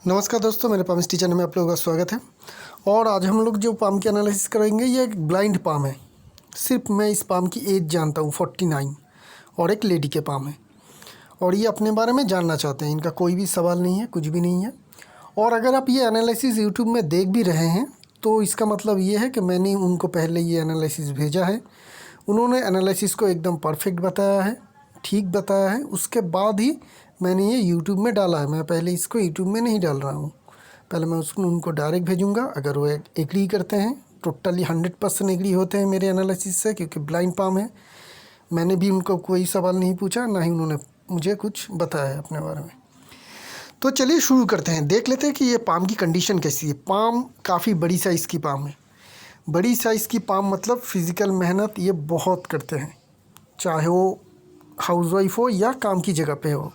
नमस्कार दोस्तों, मेरे पाम टीचर में आप लोगों का स्वागत है। और आज हम लोग जो पाम की एनालिसिस करेंगे ये एक ब्लाइंड पाम है। सिर्फ मैं इस पाम की एज जानता हूँ 49 और एक लेडी के पाम है और ये अपने बारे में जानना चाहते हैं। इनका कोई भी सवाल नहीं है, कुछ भी नहीं है। और अगर आप ये एनालिसिस यूट्यूब में देख भी रहे हैं तो इसका मतलब ये है कि मैंने उनको पहले ये एनालिसिस भेजा है। उन्होंने एनालिसिस को एकदम परफेक्ट बताया है, ठीक बताया है। उसके बाद ही मैंने ये यूट्यूब में डाला है। मैं पहले इसको यूट्यूब में नहीं डाल रहा हूँ। पहले मैं उसको उनको डायरेक्ट भेजूँगा। अगर वो एग्री करते हैं, टोटली 100% एग्री होते हैं मेरे एनालिसिस से, क्योंकि ब्लाइंड पाम है। मैंने भी उनको कोई सवाल नहीं पूछा, ना ही उन्होंने मुझे कुछ बताया अपने बारे में। तो चलिए शुरू करते हैं, देख लेते हैं कि ये पाम की कंडीशन कैसी है। पाम काफ़ी बड़ी साइज़ की पाम है। बड़ी साइज़ की पाम मतलब फ़िज़िकल मेहनत ये बहुत करते हैं, चाहे वो हाउसवाइफ हो या काम की जगह पे हो।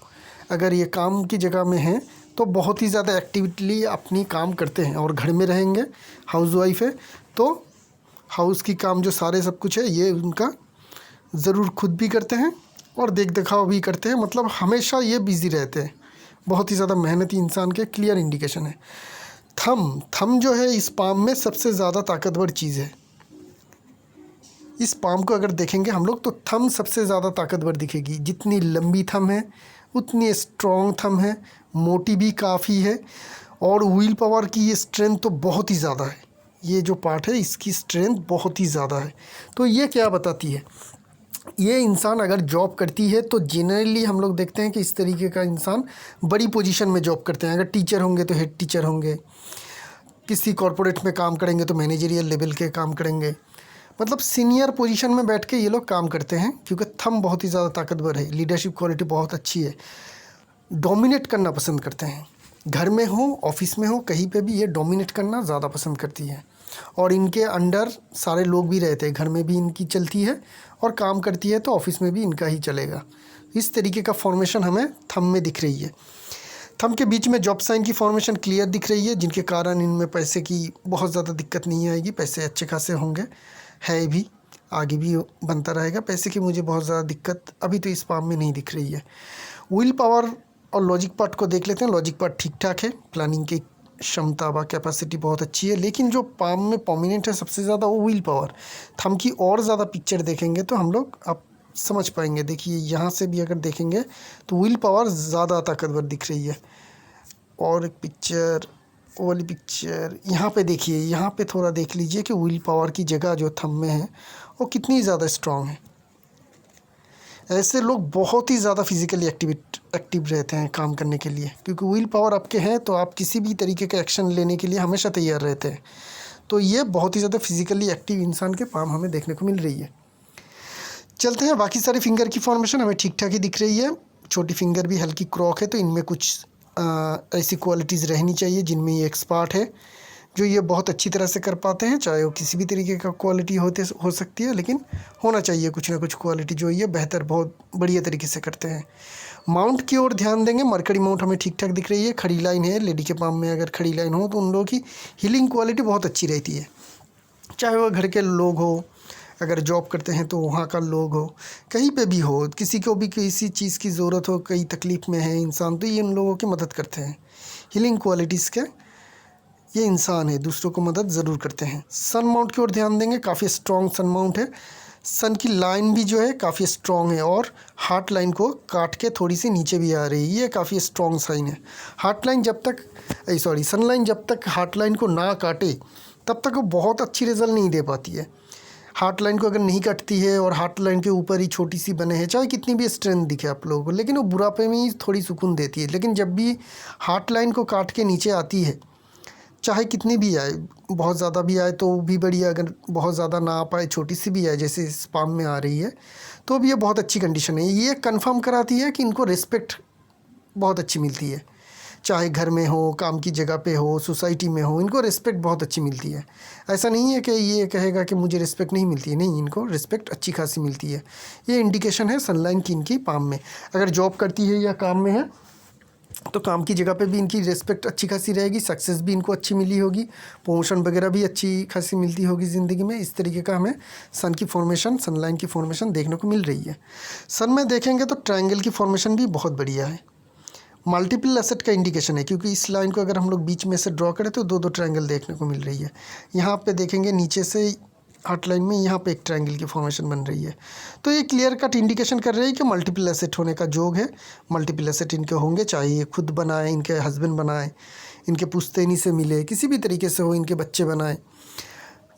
अगर ये काम की जगह में हैं तो बहुत ही ज़्यादा एक्टिविटली अपनी काम करते हैं। और घर में रहेंगे, हाउसवाइफ है तो हाउस की काम जो सारे सब कुछ है ये उनका ज़रूर खुद भी करते हैं और देख दिखाव भी करते हैं। मतलब हमेशा ये बिज़ी रहते हैं, बहुत ही ज़्यादा मेहनती इंसान के क्लियर इंडिकेशन है। थम जो है इस पाम में सबसे ज़्यादा ताकतवर चीज़ है। इस पाम को अगर देखेंगे हम लोग तो थम सबसे ज़्यादा ताकतवर दिखेगी। जितनी लंबी थम है उतनी स्ट्रॉन्ग थम है, मोटी भी काफ़ी है। और व्हील पावर की ये स्ट्रेंथ तो बहुत ही ज़्यादा है। ये जो पार्ट है इसकी स्ट्रेंथ बहुत ही ज़्यादा है। तो ये क्या बताती है, ये इंसान अगर जॉब करती है तो जनरली हम लोग देखते हैं कि इस तरीके का इंसान बड़ी पोजीशन में जॉब करते हैं। अगर टीचर होंगे तो हेड टीचर होंगे, किसी कॉरपोरेट में काम करेंगे तो मैनेजरियल लेवल के काम करेंगे। मतलब सीनियर पोजीशन में बैठ के ये लोग काम करते हैं, क्योंकि थंब बहुत ही ज़्यादा ताकतवर है। लीडरशिप क्वालिटी बहुत अच्छी है। डोमिनेट करना पसंद करते हैं, घर में हो, ऑफिस में हो, कहीं पे भी ये डोमिनेट करना ज़्यादा पसंद करती है। और इनके अंडर सारे लोग भी रहते हैं, घर में भी इनकी चलती है और काम करती है तो ऑफिस में भी इनका ही चलेगा। इस तरीके का फॉर्मेशन हमें थंब में दिख रही है। थंब के बीच में जॉब साइन की फॉर्मेशन क्लियर दिख रही है, जिनके कारण इनमें पैसे की बहुत ज़्यादा दिक्कत नहीं आएगी। पैसे अच्छे खासे होंगे, है भी, आगे भी बनता रहेगा। पैसे की मुझे बहुत ज़्यादा दिक्कत अभी तो इस पाम में नहीं दिख रही है। विल पावर और लॉजिक पार्ट को देख लेते हैं। लॉजिक पार्ट ठीक ठाक है, प्लानिंग की क्षमता व कैपेसिटी बहुत अच्छी है। लेकिन जो पाम में प्रोमिनेंट है सबसे ज़्यादा वो विल पावर। थंब की और ज़्यादा पिक्चर देखेंगे तो हम लोग आप समझ पाएंगे। देखिए यहाँ से भी अगर देखेंगे तो विल पावर ज़्यादा ताकतवर दिख रही है। और एक पिक्चर, वो वाली पिक्चर यहाँ पे देखिए, यहाँ पे थोड़ा देख लीजिए कि विल पावर की जगह जो थंब में है वो कितनी ज़्यादा स्ट्रॉन्ग है। ऐसे लोग बहुत ही ज़्यादा फिजिकली एक्टिव रहते हैं काम करने के लिए, क्योंकि विल पावर आपके हैं तो आप किसी भी तरीके का एक्शन लेने के लिए हमेशा तैयार रहते हैं। तो ये बहुत ही ज़्यादा फिजिकली एक्टिव इंसान के पाम हमें देखने को मिल रही है। चलते हैं, बाकी सारी फिंगर की फॉर्मेशन हमें ठीक ठाक ही दिख रही है। छोटी फिंगर भी हल्की क्रॉक है, तो इनमें कुछ ऐसी क्वालिटीज़ रहनी चाहिए जिनमें ये एक्सपर्ट है, जो ये बहुत अच्छी तरह से कर पाते हैं। चाहे वो किसी भी तरीके का क्वालिटी हो सकती है, लेकिन होना चाहिए कुछ ना कुछ क्वालिटी जो ये बेहतर, बहुत बढ़िया तरीके से करते हैं। माउंट की ओर ध्यान देंगे, मरकरी माउंट हमें ठीक ठाक दिख रही है। खड़ी लाइन है, लेडी के पाम में अगर खड़ी लाइन हो तो उन लोगों की हीलिंग क्वालिटी बहुत अच्छी रहती है। चाहे वह घर के लोग हो, अगर जॉब करते हैं तो वहाँ का लोग हो, कहीं पे भी हो, किसी को भी किसी चीज़ की ज़रूरत हो, कई तकलीफ़ में है इंसान, तो ये उन लोगों की मदद करते हैं। हीलिंग क्वालिटीज़ के ये इंसान है, दूसरों को मदद ज़रूर करते हैं। सन माउंट की ओर ध्यान देंगे, काफ़ी स्ट्रॉन्ग सन माउंट है। सन की लाइन भी जो है काफ़ी स्ट्रॉन्ग है और हार्ट लाइन को काट के थोड़ी सी नीचे भी आ रही है, ये काफ़ी स्ट्रॉन्ग साइन है। हार्ट लाइन जब तक सन लाइन जब तक हार्ट लाइन को ना काटे तब तक वो बहुत अच्छी रिजल्ट नहीं दे पाती है। हार्ट लाइन को अगर नहीं कटती है और हार्ट लाइन के ऊपर ही छोटी सी बने हैं, चाहे कितनी भी स्ट्रेंथ दिखे आप लोगों को, लेकिन वो बुढ़ापे में ही थोड़ी सुकून देती है। लेकिन जब भी हार्ट लाइन को काट के नीचे आती है, चाहे कितनी भी आए, बहुत ज़्यादा भी आए तो भी बढ़िया, अगर बहुत ज़्यादा ना आ पाए, छोटी सी भी आए जैसे इस पाम में आ रही है, तो भी ये बहुत अच्छी कंडीशन है। ये कंफर्म कराती है कि इनको रिस्पेक्ट बहुत अच्छी मिलती है। चाहे घर में हो, काम की जगह पे हो, सोसाइटी में हो, इनको रिस्पेक्ट बहुत अच्छी मिलती है। ऐसा नहीं है कि ये कहेगा कि मुझे रिस्पेक्ट नहीं मिलती है, नहीं, इनको रिस्पेक्ट अच्छी खासी मिलती है। ये इंडिकेशन है सनलाइन की इनकी पाम में। अगर जॉब करती है या काम में है तो काम की जगह पे भी इनकी रिस्पेक्ट अच्छी खासी रहेगी, सक्सेस भी इनको अच्छी मिली होगी, प्रमोशन वगैरह भी अच्छी खासी मिलती होगी ज़िंदगी में। इस तरीके का हमें सन की फॉर्मेशन, सनलाइन की फॉर्मेशन देखने को मिल रही है। सन में देखेंगे तो ट्रायंगल की फॉर्मेशन भी बहुत बढ़िया है। मल्टीपल एसेट का इंडिकेशन है, क्योंकि इस लाइन को अगर हम लोग बीच में से ड्रॉ करें तो दो दो ट्रायंगल देखने को मिल रही है। यहाँ पे देखेंगे नीचे से आउट लाइन में यहाँ पे एक ट्रायंगल की फॉर्मेशन बन रही है। तो ये क्लियर कट इंडिकेशन कर रही है कि मल्टीपल एसेट होने का जोग है। मल्टीपल एसेट इनके होंगे, चाहे ये खुद बनाए, इनके हस्बैंड बनाए, इनके पुश्तैनी से मिले, किसी भी तरीके से हो, इनके बच्चे बनाए,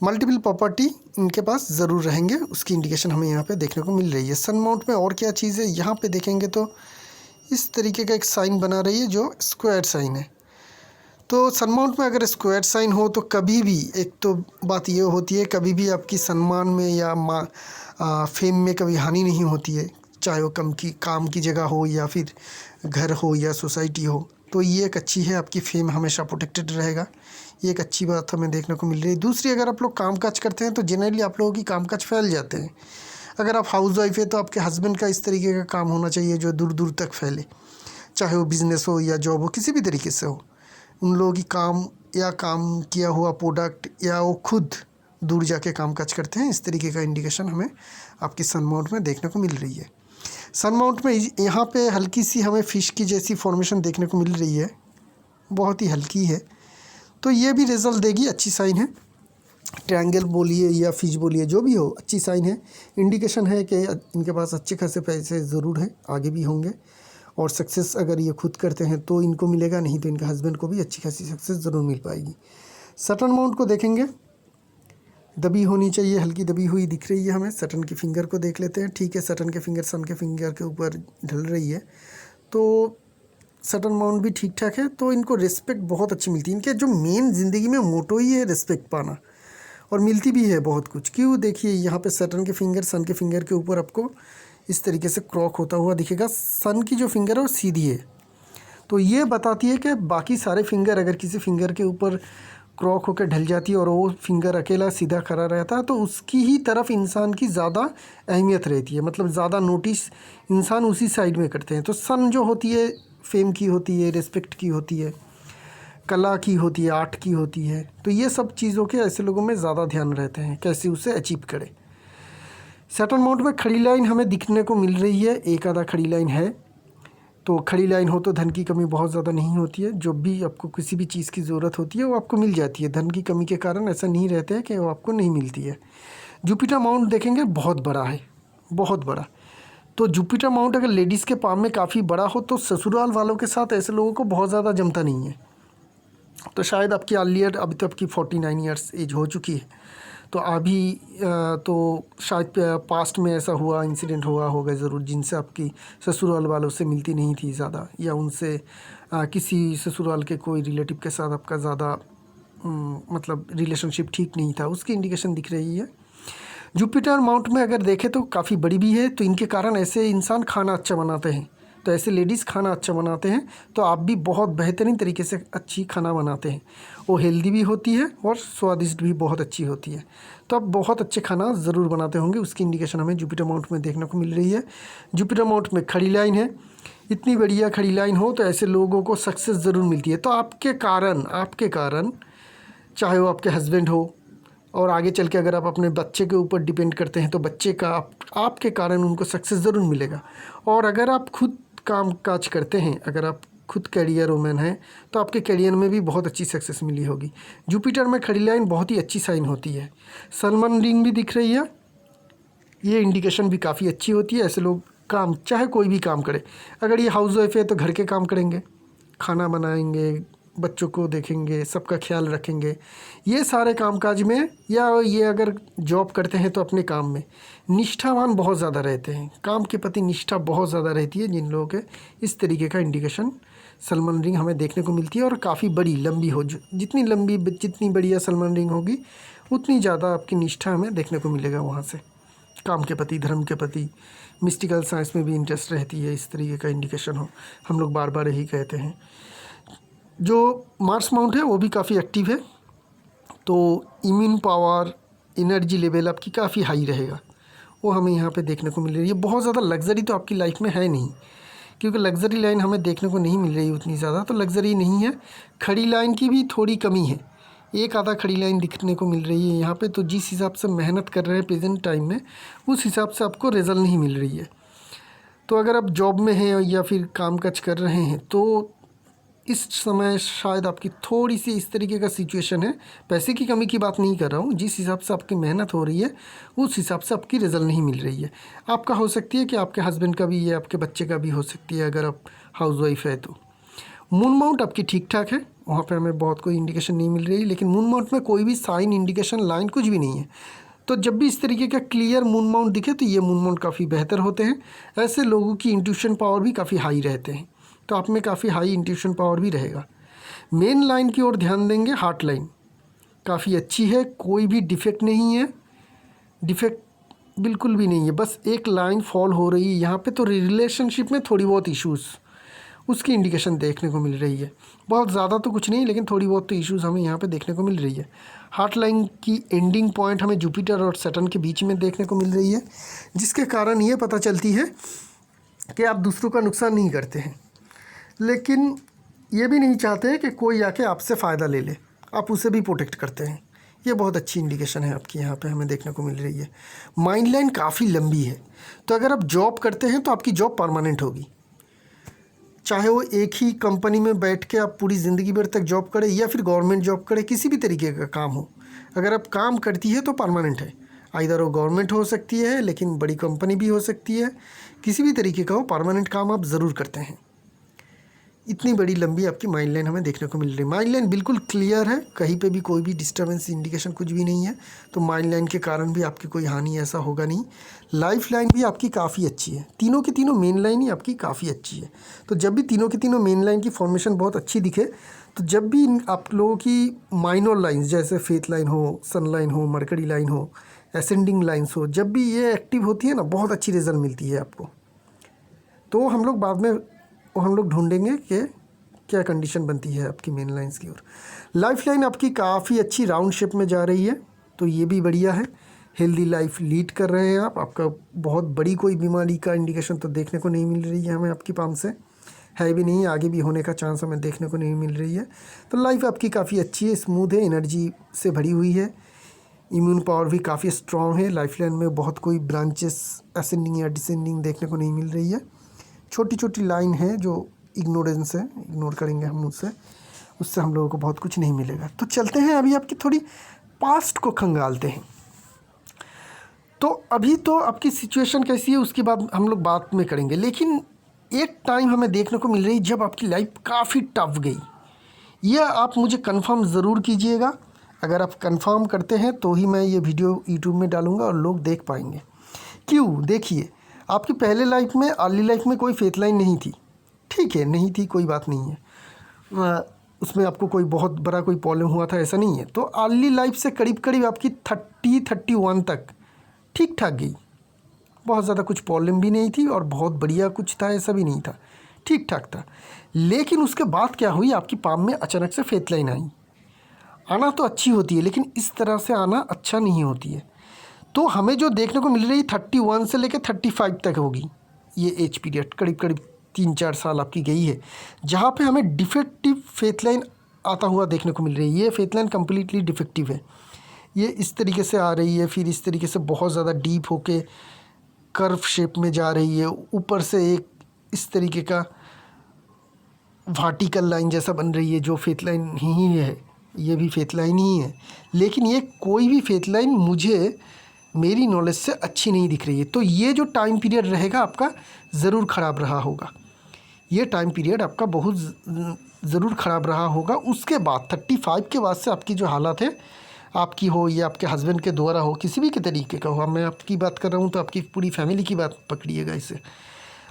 मल्टीपल प्रॉपर्टी इनके पास ज़रूर रहेंगे, उसकी इंडिकेशन हमें यहाँ पे देखने को मिल रही है। सन माउंट में और क्या चीज़ है, यहाँ पे देखेंगे तो इस तरीके का एक साइन बना रही है जो स्क्वायर साइन है। तो सन माउंट में अगर स्क्वायर साइन हो तो कभी भी, एक तो बात ये होती है, कभी भी आपकी सम्मान में या फेम में कभी हानि नहीं होती है, चाहे वो काम की जगह हो या फिर घर हो या सोसाइटी हो। तो ये एक अच्छी है, आपकी फेम हमेशा प्रोटेक्टेड रहेगा, ये एक अच्छी बात हमें देखने को मिल रही है। दूसरी, अगर आप लोग कामकाज करते हैं तो जनरली आप लोगों की कामकाज फैल जाते हैं। अगर आप हाउस वाइफ है तो आपके हस्बैंड का इस तरीके का काम होना चाहिए जो दूर दूर तक फैले, चाहे वो बिज़नेस हो या जॉब हो, किसी भी तरीके से हो। उन लोगों की काम या काम किया हुआ प्रोडक्ट या वो खुद दूर जाके कामकाज करते हैं, इस तरीके का इंडिकेशन हमें आपकी सन माउंट में देखने को मिल रही है। सन माउंट में यहाँ पे हल्की सी हमें फ़िश की जैसी फॉर्मेशन देखने को मिल रही है, बहुत ही हल्की है, तो ये भी रिजल्ट देगी, अच्छी साइन है। ट्रायंगल बोलिए या फिश बोलिए, जो भी हो, अच्छी साइन है, इंडिकेशन है कि इनके पास अच्छे खासे पैसे ज़रूर हैं, आगे भी होंगे, और सक्सेस अगर ये खुद करते हैं तो इनको मिलेगा, नहीं तो इनके हस्बैंड को भी अच्छी खासी सक्सेस ज़रूर मिल पाएगी। सटन माउंट को देखेंगे, दबी होनी चाहिए, हल्की दबी हुई दिख रही है हमें। सटन की फिंगर को देख लेते हैं, ठीक है, सटन के फिंगर सन के फिंगर के ऊपर ढल रही है, तो सटन माउंट भी ठीक ठाक है। तो इनको रिस्पेक्ट बहुत अच्छी मिलती है। इनके जो मेन ज़िंदगी में मोटो ही है रिस्पेक्ट पाना, और मिलती भी है बहुत कुछ। क्यों, देखिए यहाँ पे सटन के फिंगर सन के फिंगर के ऊपर आपको इस तरीके से क्रॉक होता हुआ दिखेगा। सन की जो फिंगर है वो सीधी है, तो ये बताती है कि बाकी सारे फिंगर अगर किसी फिंगर के ऊपर क्रॉक होकर ढल जाती है और वो फिंगर अकेला सीधा खड़ा रहता है, तो उसकी ही तरफ इंसान की ज़्यादा अहमियत रहती है, मतलब ज़्यादा नोटिस इंसान उसी साइड में करते हैं। तो सन जो होती है फेम की होती है, रिस्पेक्ट की होती है, कला की होती है, आर्ट की होती है। तो ये सब चीज़ों के ऐसे लोगों में ज़्यादा ध्यान रहते हैं, कैसे उसे अचीव करें। सटन माउंट में खड़ी लाइन हमें दिखने को मिल रही है, एक आधा खड़ी लाइन है। तो खड़ी लाइन हो तो धन की कमी बहुत ज़्यादा नहीं होती है, जो भी आपको किसी भी चीज़ की ज़रूरत होती है वो आपको मिल जाती है। धन की कमी के कारण ऐसा नहीं रहता है कि वो आपको नहीं मिलती है। जुपिटर माउंट देखेंगे, बहुत बड़ा है, बहुत बड़ा। तो जुपिटर माउंट अगर लेडीज़ के पाम में काफ़ी बड़ा हो तो ससुराल वालों के साथ ऐसे लोगों को बहुत ज़्यादा जमता नहीं है। तो शायद आपकी अर्लियर, अभी तो आपकी 49 ईयर्स एज हो चुकी है, तो अभी तो शायद पास्ट में ऐसा हुआ, इंसिडेंट हुआ होगा ज़रूर, जिनसे आपकी ससुराल वालों से मिलती नहीं थी ज़्यादा, या उनसे किसी ससुराल के कोई रिलेटिव के साथ आपका ज़्यादा मतलब रिलेशनशिप ठीक नहीं था, उसकी इंडिकेशन दिख रही है। जुपिटर माउंट में अगर देखें तो काफ़ी बड़ी भी है, तो इनके कारण ऐसे इंसान खाना अच्छा बनाते हैं, तो ऐसे लेडीज़ खाना अच्छा बनाते हैं, तो आप भी बहुत बेहतरीन तरीके से अच्छी खाना बनाते हैं। वो हेल्दी भी होती है और स्वादिष्ट भी बहुत अच्छी होती है, तो आप बहुत अच्छे खाना ज़रूर बनाते होंगे, उसकी इंडिकेशन हमें जुपिटर माउंट में देखने को मिल रही है। जुपिटर माउंट में खड़ी लाइन है, इतनी बढ़िया खड़ी लाइन हो तो ऐसे लोगों को सक्सेस ज़रूर मिलती है। तो आपके कारण चाहे वो आपके हस्बैंड हो, और आगे चल के अगर आप अपने बच्चे के ऊपर डिपेंड करते हैं तो बच्चे का आपके कारण उनको सक्सेस ज़रूर मिलेगा। और अगर आप खुद काम काज करते हैं, अगर आप खुद कैरियर वुमेन हैं, तो आपके कैरियर में भी बहुत अच्छी सक्सेस मिली होगी। जुपिटर में खड़ी लाइन बहुत ही अच्छी साइन होती है। सलमान रिंग भी दिख रही है, ये इंडिकेशन भी काफ़ी अच्छी होती है। ऐसे लोग काम, चाहे कोई भी काम करे, अगर ये हाउस वाइफ है तो घर के काम करेंगे, खाना बनाएंगे, बच्चों को देखेंगे, सबका ख्याल रखेंगे, ये सारे कामकाज में, या ये अगर जॉब करते हैं तो अपने काम में निष्ठावान बहुत ज़्यादा रहते हैं, काम के प्रति निष्ठा बहुत ज़्यादा रहती है जिन लोगों के। इस तरीके का इंडिकेशन सलमान रिंग हमें देखने को मिलती है, और काफ़ी बड़ी लंबी हो, जितनी बढ़िया सलमान रिंग होगी उतनी ज़्यादा आपकी निष्ठा हमें देखने को मिलेगा वहाँ से। काम के प्रति, धर्म के प्रति, मिस्टिकल साइंस में भी इंटरेस्ट रहती है, इस तरीके का इंडिकेशन हो, हम लोग बार बार यही कहते हैं। जो मार्स माउंट है वो भी काफ़ी एक्टिव है, तो इम्यून पावर, एनर्जी लेवल आपकी काफ़ी हाई रहेगा, वो हमें यहाँ पे देखने को मिल रही है। बहुत ज़्यादा लग्जरी तो आपकी लाइफ में है नहीं, क्योंकि लग्जरी लाइन हमें देखने को नहीं मिल रही उतनी ज़्यादा, तो लग्जरी नहीं है। खड़ी लाइन की भी थोड़ी कमी है, एक आधा खड़ी लाइन दिखने को मिल रही है यहाँ पे। तो जिस हिसाब से मेहनत कर रहे हैं प्रेजेंट टाइम में, उस हिसाब से आपको रिजल्ट नहीं मिल रही है। तो अगर आप जॉब में हैं या फिर काम काज कर रहे हैं तो इस समय शायद आपकी थोड़ी सी इस तरीके का सिचुएशन है। पैसे की कमी की बात नहीं कर रहा हूँ, जिस हिसाब से आपकी मेहनत हो रही है उस हिसाब से आपकी रिज़ल्ट नहीं मिल रही है। आपका हो सकती है कि आपके हस्बैंड का भी, या आपके बच्चे का भी हो सकती है अगर आप हाउसवाइफ है तो। मून माउंट आपकी ठीक ठाक है, वहाँ पे हमें बहुत कोई इंडिकेशन नहीं मिल रही, लेकिन मून माउंट में कोई भी साइन, इंडिकेशन, लाइन कुछ भी नहीं है। तो जब भी इस तरीके का क्लियर मून माउंट दिखे तो ये मून माउंट काफ़ी बेहतर होते हैं। ऐसे लोगों की इंट्यूशन पावर भी काफ़ी हाई रहते हैं, तो आप में काफ़ी हाई इंट्यूशन पावर भी रहेगा। मेन लाइन की ओर ध्यान देंगे, हार्ट लाइन काफ़ी अच्छी है, कोई भी डिफेक्ट नहीं है, डिफेक्ट बिल्कुल भी नहीं है, बस एक लाइन फॉल हो रही है यहाँ पे। तो रिलेशनशिप में थोड़ी बहुत इश्यूज़, उसकी इंडिकेशन देखने को मिल रही है। बहुत ज़्यादा तो कुछ नहीं, लेकिन थोड़ी बहुत तो इश्यूज़ हमें यहाँ पे देखने को मिल रही है। हार्ट लाइन की एंडिंग पॉइंट हमें जुपिटर और सैटर्न के बीच में देखने को मिल रही है, जिसके कारण ये पता चलती है कि आप दूसरों का नुकसान नहीं करते हैं, लेकिन ये भी नहीं चाहते कि कोई आके आपसे फ़ायदा ले ले, आप उसे भी प्रोटेक्ट करते हैं। ये बहुत अच्छी इंडिकेशन है आपकी यहाँ पे हमें देखने को मिल रही है। माइंड लाइन काफ़ी लंबी है, तो अगर आप जॉब करते हैं तो आपकी जॉब परमानेंट होगी, चाहे वो एक ही कंपनी में बैठ के आप पूरी ज़िंदगी भर तक जॉब करें या फिर गवर्नमेंट जॉब करें, किसी भी तरीके का काम हो, अगर आप काम करती है तो परमानेंट है। आइदर वो गवर्नमेंट हो सकती है, लेकिन बड़ी कंपनी भी हो सकती है, किसी भी तरीके का हो, परमानेंट काम आप ज़रूर करते हैं। इतनी बड़ी लंबी आपकी माइंड लाइन हमें देखने को मिल रही है। माइंड लाइन बिल्कुल क्लियर है, कहीं पे भी कोई भी डिस्टर्बेंस, इंडिकेशन कुछ भी नहीं है, तो माइंड लाइन के कारण भी आपकी कोई हानि ऐसा होगा नहीं। लाइफ लाइन भी आपकी काफ़ी अच्छी है, तीनों की तीनों मेन लाइन ही आपकी काफ़ी अच्छी है। तो जब भी तीनों की तीनों मेन लाइन की फॉर्मेशन बहुत अच्छी दिखे, तो जब भी आप लोगों की माइनर लाइन्स जैसे फेथ लाइन हो, सन लाइन हो, मरकरी लाइन हो, एसेंडिंग लाइन्स हो, जब भी ये एक्टिव होती है ना, बहुत अच्छी रिजल्ट मिलती है आपको। तो हम लोग बाद में हम लोग ढूंढेंगे कि क्या कंडीशन बनती है आपकी मेन लाइंस की ओर। लाइफ लाइन आपकी काफ़ी अच्छी राउंड शेप में जा रही है, तो ये भी बढ़िया है। हेल्दी लाइफ लीड कर रहे हैं आप, आपका बहुत बड़ी कोई बीमारी का इंडिकेशन तो देखने को नहीं मिल रही है हमें आपकी पाम से, है भी नहीं, आगे भी होने का चांस हमें देखने को नहीं मिल रही है। तो लाइफ आपकी काफ़ी अच्छी है, स्मूथ है, एनर्जी से भरी हुई है, इम्यून पावर भी काफ़ी स्ट्रॉन्ग है। लाइफ लाइन में बहुत कोई ब्रांचेस असेंडिंग या डिसेंडिंग देखने को नहीं मिल रही है। छोटी छोटी लाइन है जो इग्नोरेंस है, इग्नोर करेंगे हम उससे हम लोगों को बहुत कुछ नहीं मिलेगा। तो चलते हैं अभी आपकी थोड़ी पास्ट को खंगालते हैं। तो अभी तो आपकी सिचुएशन कैसी है उसकी बात हम लोग बात में करेंगे, लेकिन एक टाइम हमें देखने को मिल रही जब आपकी लाइफ काफ़ी टफ गई। यह आप मुझे कंफर्म ज़रूर कीजिएगा, अगर आप कंफर्म करते हैं तो ही मैं ये वीडियो यूट्यूब में डालूँगा और लोग देख पाएंगे। क्यों? देखिए, आपकी पहले लाइफ में, अर्ली लाइफ में कोई फेथ लाइन नहीं थी, ठीक है, नहीं थी, कोई बात नहीं है, उसमें आपको कोई बहुत बड़ा कोई प्रॉब्लम हुआ था ऐसा नहीं है। तो अर्ली लाइफ से करीब करीब आपकी 30-31 तक ठीक ठाक गई, बहुत ज़्यादा कुछ प्रॉब्लम भी नहीं थी और बहुत बढ़िया कुछ था ऐसा भी नहीं था, ठीक ठाक था। लेकिन उसके बाद क्या हुई, आपकी पाम में अचानक से फेथ लाइन आई। आना तो अच्छी होती है, लेकिन इस तरह से आना अच्छा नहीं होती है। तो हमें जो देखने को मिल रही 31 से लेकर 35 तक होगी ये एज पीरियड, करीब करीब 3-4 साल आपकी गई है, जहाँ पे हमें डिफेक्टिव फेथ लाइन आता हुआ देखने को मिल रही है। ये फेथ लाइन कम्प्लीटली डिफेक्टिव है, ये इस तरीके से आ रही है, फिर इस तरीके से बहुत ज़्यादा डीप होके कर्व शेप में जा रही है, ऊपर से एक इस तरीके का वर्टिकल लाइन जैसा बन रही है, जो फेथ लाइन ही है, ये भी फेथ लाइन ही है। लेकिन ये कोई भी फेथ लाइन मुझे मेरी नॉलेज से अच्छी नहीं दिख रही है। तो ये जो टाइम पीरियड रहेगा आपका ज़रूर ख़राब रहा होगा, ये टाइम पीरियड आपका बहुत ज़रूर ख़राब रहा होगा। उसके बाद 35 के बाद से आपकी जो हालत है, आपकी हो या आपके हस्बैंड के द्वारा हो, किसी भी के तरीके का हो, मैं आपकी बात कर रहा हूँ तो आपकी पूरी फैमिली की बात पकड़िएगा इसे,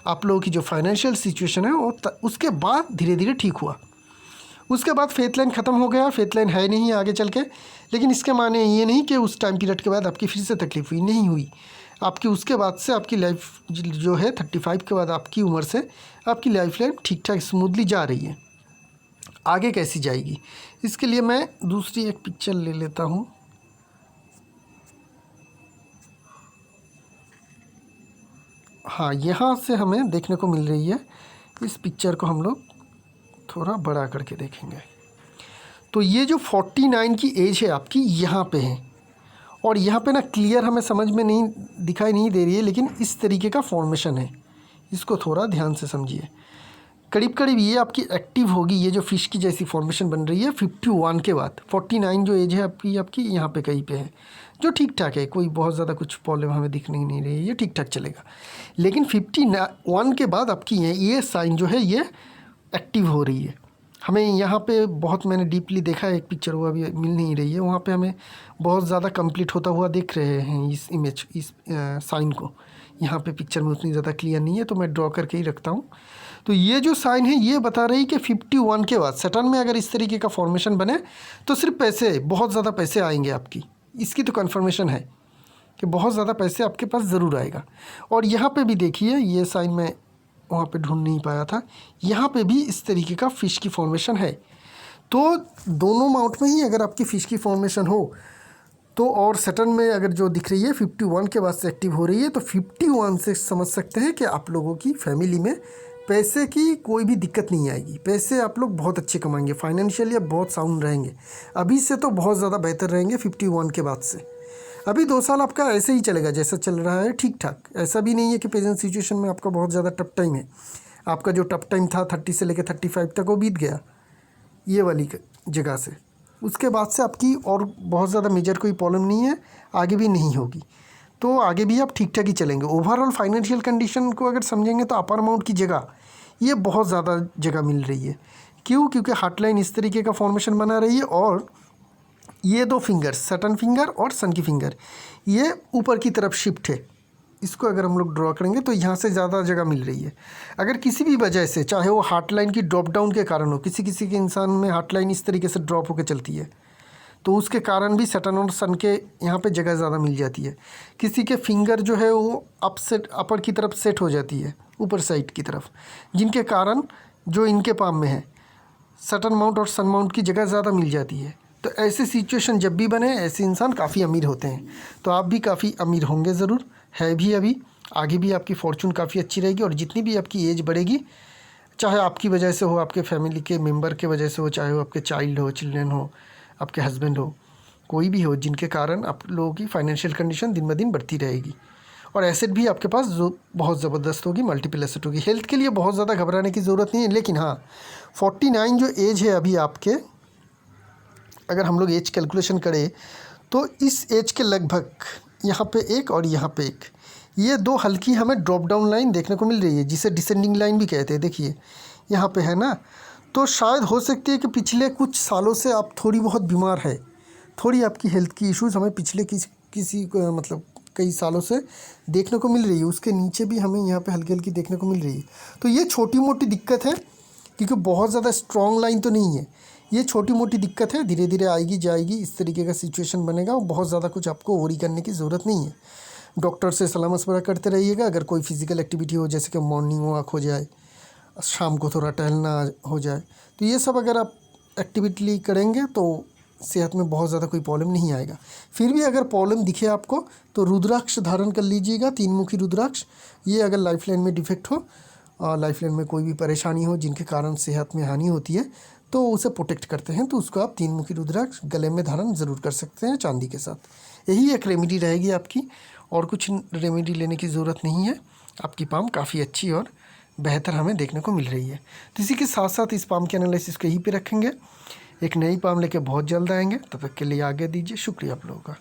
आप लोगों की जो फाइनेंशियल सिचुएशन है वो उसके बाद धीरे धीरे ठीक हुआ। उसके बाद फेथ लाइन ख़त्म हो गया, फेथ लाइन है नहीं आगे चल के। लेकिन इसके माने ये नहीं कि उस टाइम पीरियड के बाद आपकी फिर से तकलीफ़ हुई, नहीं हुई। आपकी उसके बाद से आपकी लाइफ जो है 35 के बाद आपकी उम्र से आपकी लाइफ लाइन ठीक ठाक स्मूथली जा रही है। आगे कैसी जाएगी, इसके लिए मैं दूसरी एक पिक्चर ले लेता हूँ। हाँ, यहाँ से हमें देखने को मिल रही है, इस पिक्चर को हम लोग थोड़ा बड़ा करके देखेंगे। तो ये जो 49 की एज है आपकी यहाँ पे है, और यहाँ पे ना क्लियर हमें समझ में नहीं दिखाई नहीं दे रही है, लेकिन इस तरीके का फॉर्मेशन है, इसको थोड़ा ध्यान से समझिए। करीब करीब ये आपकी एक्टिव होगी, ये जो फिश की जैसी फॉर्मेशन बन रही है 51 के बाद। 49 जो एज है आपकी यहाँ पे कहीं पे है, जो ठीक ठाक है, कोई बहुत ज़्यादा कुछ प्रॉब्लम हमें दिखने नहीं रही है, ये ठीक ठाक चलेगा। लेकिन 51 के बाद आपकी ये साइन जो है ये एक्टिव हो रही है। हमें यहाँ पे बहुत, मैंने डीपली देखा है, एक पिक्चर वो अभी मिल नहीं रही है, वहाँ पे हमें बहुत ज़्यादा कंप्लीट होता हुआ देख रहे हैं इस इमेज, इस साइन को। यहाँ पे पिक्चर में उतनी ज़्यादा क्लियर नहीं है तो मैं ड्रॉ करके ही रखता हूँ। तो ये जो साइन है ये बता रही कि 51 के बाद सैटर्न में अगर इस तरीके का फॉर्मेशन बने तो सिर्फ पैसे, बहुत ज़्यादा पैसे आएंगे आपकी, इसकी तो कन्फर्मेशन है कि बहुत ज़्यादा पैसे आपके पास ज़रूर आएगा। और यहाँ पे भी देखिए, ये साइन मैं वहाँ पे ढूंढ नहीं पाया था, यहाँ पे भी इस तरीके का फ़िश की फॉर्मेशन है। तो दोनों माउंट में ही अगर आपकी फ़िश की फॉर्मेशन हो तो, और सैटर्न में अगर जो दिख रही है 51 के बाद से एक्टिव हो रही है, तो 51 से समझ सकते हैं कि आप लोगों की फैमिली में पैसे की कोई भी दिक्कत नहीं आएगी। पैसे आप लोग बहुत अच्छे कमाएंगे, फाइनेंशियली आप बहुत साउंड रहेंगे, अभी से तो बहुत ज़्यादा बेहतर रहेंगे 51 के बाद से। अभी 2 साल आपका ऐसे ही चलेगा जैसा चल रहा है, ठीक ठाक। ऐसा भी नहीं है कि प्रेजेंट सिचुएशन में आपका बहुत ज़्यादा टफ टाइम है। आपका जो टफ टाइम था 30 से लेकर 35 तक वो बीत गया ये वाली जगह से। उसके बाद से आपकी और बहुत ज़्यादा मेजर कोई प्रॉब्लम नहीं है, आगे भी नहीं होगी, तो आगे भी आप ठीक ठाक ही चलेंगे। ओवरऑल फाइनेंशियल कंडीशन को अगर समझेंगे तो अपर अमाउंट की जगह ये बहुत ज़्यादा जगह मिल रही है। क्यों? क्योंकि हार्ट लाइन इस तरीके का फॉर्मेशन बना रही है, और ये 2 फिंगर, सैटर्न फिंगर और सन की फिंगर, ये ऊपर की तरफ शिफ्ट है। इसको अगर हम लोग ड्रॉ करेंगे तो यहाँ से ज़्यादा जगह मिल रही है। अगर किसी भी वजह से, चाहे वो हार्ट लाइन की ड्रॉप डाउन के कारण हो, किसी किसी के इंसान में हार्ट लाइन इस तरीके से ड्रॉप होकर चलती है, तो उसके कारण भी सैटर्न और सन के यहाँ पे जगह ज़्यादा मिल जाती है। किसी के फिंगर जो है वो अपर की तरफ सेट हो जाती है, ऊपर साइड की तरफ, जिनके कारण जो इनके पाम में है सैटर्न माउंट और सन माउंट की जगह ज़्यादा मिल जाती है। तो ऐसे सिचुएशन जब भी बने, ऐसे इंसान काफ़ी अमीर होते हैं। तो आप भी काफ़ी अमीर होंगे ज़रूर, है भी अभी, आगे भी आपकी फॉर्चून काफ़ी अच्छी रहेगी। और जितनी भी आपकी एज बढ़ेगी, चाहे आपकी वजह से हो, आपके फैमिली के मेंबर के वजह से हो, चाहे वो आपके चिल्ड्रन हो, आपके हस्बैंड हो, कोई भी हो, जिनके कारण आप लोगों की फाइनेंशियल कंडीशन दिन ब दिन बढ़ती रहेगी। और एसेट भी आपके पास जो बहुत ज़बरदस्त होगी, मल्टीपल एसेट होगी। हेल्थ के लिए बहुत ज़्यादा घबराने की ज़रूरत नहीं है। लेकिन हाँ, 49 जो एज है अभी आपके, अगर हम लोग एज कैलकुलेशन करें तो इस एज के लगभग यहाँ पे एक और यहाँ पे एक, ये 2 हल्की हमें ड्रॉप डाउन लाइन देखने को मिल रही है, जिसे डिसेंडिंग लाइन भी कहते हैं। देखिए यहाँ पे है ना, तो शायद हो सकती है कि पिछले कुछ सालों से आप थोड़ी बहुत बीमार है, थोड़ी आपकी हेल्थ की इश्यूज़ हमें पिछले किसी मतलब कई सालों से देखने को मिल रही है। उसके नीचे भी हमें यहाँ पे हल्की हल्की देखने को मिल रही है। तो ये छोटी मोटी दिक्कत है, क्योंकि बहुत ज़्यादा स्ट्रॉन्ग लाइन तो नहीं है, ये छोटी मोटी दिक्कत है, धीरे धीरे आएगी जाएगी, इस तरीके का सिचुएशन बनेगा। और बहुत ज़्यादा कुछ आपको वरी करने की ज़रूरत नहीं है। डॉक्टर से सलाह मशवरा करते रहिएगा। अगर कोई फिज़िकल एक्टिविटी हो, जैसे कि मॉर्निंग वॉक हो जाए, शाम को थोड़ा टहलना हो जाए, तो ये सब अगर आप एक्टिविटी करेंगे तो सेहत में बहुत ज़्यादा कोई प्रॉब्लम नहीं आएगा। फिर भी अगर प्रॉब्लम दिखे आपको तो रुद्राक्ष धारण कर लीजिएगा, 3 मुखी रुद्राक्ष। ये अगर लाइफ लाइन में डिफेक्ट हो, लाइफ लाइन में कोई भी परेशानी हो जिनके कारण सेहत में हानि होती है, तो उसे प्रोटेक्ट करते हैं। तो उसको आप 3 मुखी रुद्राक्ष गले में धारण ज़रूर कर सकते हैं चांदी के साथ। यही एक रेमेडी रहेगी आपकी, और कुछ रेमेडी लेने की ज़रूरत नहीं है। आपकी पाम काफ़ी अच्छी और बेहतर हमें देखने को मिल रही है। तो इसी के साथ साथ इस पाम के एनालिसिस को यहीं पे रखेंगे। एक नई पाम लेके बहुत जल्द आएंगे, तब तक के लिए आगे दीजिए। शुक्रिया आप लोगों का।